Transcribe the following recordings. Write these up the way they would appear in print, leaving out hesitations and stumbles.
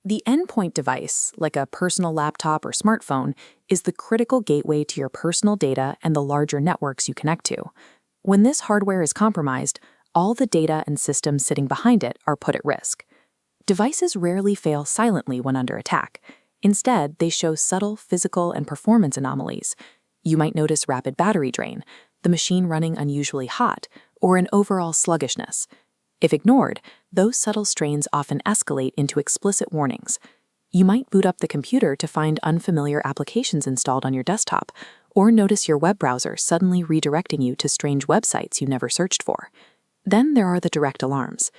The endpoint device, like a personal laptop or smartphone, is the critical gateway to your personal data and the larger networks you connect to. When this hardware is compromised, all the data and systems sitting behind it are put at risk. Devices rarely fail silently when under attack. Instead, they show subtle physical and performance anomalies. You might notice rapid battery drain, the machine running unusually hot, or an overall sluggishness. If ignored, those subtle strains often escalate into explicit warnings. You might boot up the computer to find unfamiliar applications installed on your desktop, or notice your web browser suddenly redirecting you to strange websites you never searched for. Then there are the direct alarms.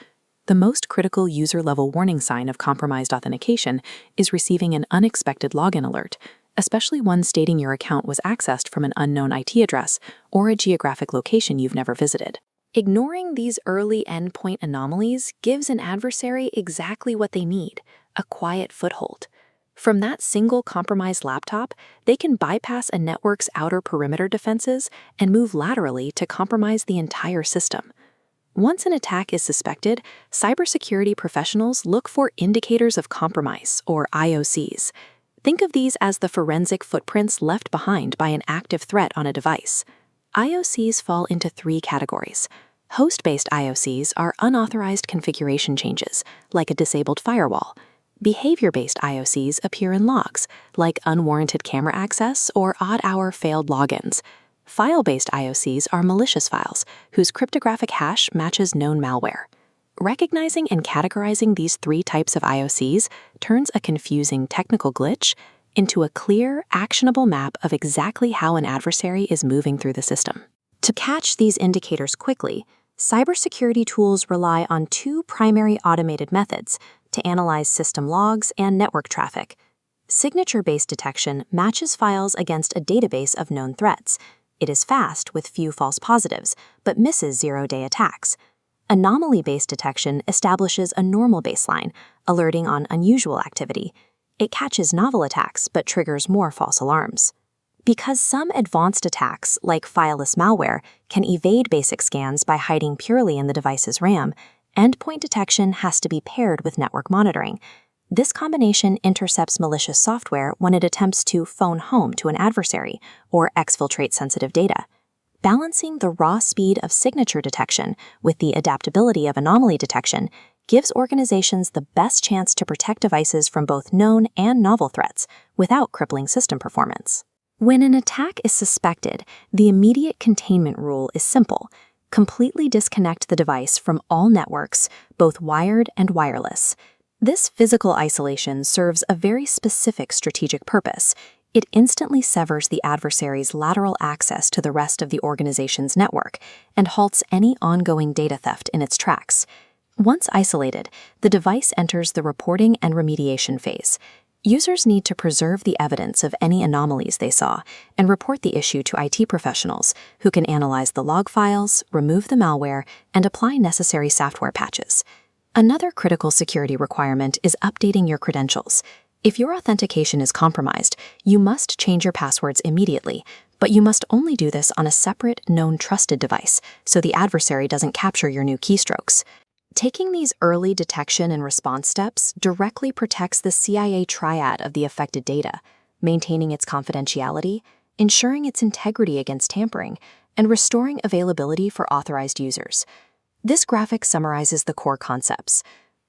The most critical user-level warning sign of compromised authentication is receiving an unexpected login alert, especially one stating your account was accessed from an unknown IP address or a geographic location you've never visited. Ignoring these early endpoint anomalies gives an adversary exactly what they need: a quiet foothold. From that single compromised laptop, they can bypass a network's outer perimeter defenses and move laterally to compromise the entire system. Once an attack is suspected, cybersecurity professionals look for indicators of compromise, or IoCs. Think of these as the forensic footprints left behind by an active threat on a device. IoCs fall into three categories. Host-based IoCs are unauthorized configuration changes, like a disabled firewall. Behavior-based IoCs appear in logs, like unwarranted camera access or odd-hour failed logins. File-based IoCs are malicious files, whose cryptographic hash matches known malware. Recognizing and categorizing these three types of IoCs turns a confusing technical glitch into a clear, actionable map of exactly how an adversary is moving through the system. To catch these indicators quickly, cybersecurity tools rely on two primary automated methods to analyze system logs and network traffic. Signature-based detection matches files against a database of known threats. It is fast with few false positives, but misses zero-day attacks. Anomaly-based detection establishes a normal baseline, alerting on unusual activity. It catches novel attacks but triggers more false alarms. Because some advanced attacks, like fileless malware, can evade basic scans by hiding purely in the device's RAM, endpoint detection has to be paired with network monitoring. This combination intercepts malicious software when it attempts to phone home to an adversary or exfiltrate sensitive data. Balancing the raw speed of signature detection with the adaptability of anomaly detection gives organizations the best chance to protect devices from both known and novel threats without crippling system performance. When an attack is suspected, the immediate containment rule is simple: completely disconnect the device from all networks, both wired and wireless. This physical isolation serves a very specific strategic purpose. It instantly severs the adversary's lateral access to the rest of the organization's network and halts any ongoing data theft in its tracks. Once isolated, the device enters the reporting and remediation phase. Users need to preserve the evidence of any anomalies they saw and report the issue to IT professionals, who can analyze the log files, remove the malware, and apply necessary software patches. Another critical security requirement is updating your credentials. If your authentication is compromised, you must change your passwords immediately, but you must only do this on a separate, known trusted device, so the adversary doesn't capture your new keystrokes. Taking these early detection and response steps directly protects the CIA triad of the affected data, maintaining its confidentiality, ensuring its integrity against tampering, and restoring availability for authorized users. This graphic summarizes the core concepts.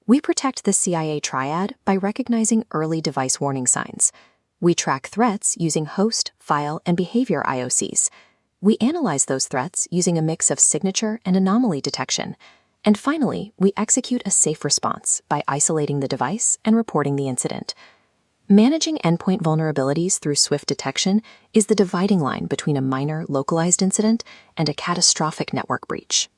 We protect the CIA triad by recognizing early device warning signs. We track threats using host, file, and behavior IoCs. We analyze those threats using a mix of signature and anomaly detection. And finally, we execute a safe response by isolating the device and reporting the incident. Managing endpoint vulnerabilities through swift detection is the dividing line between a minor localized incident and a catastrophic network breach.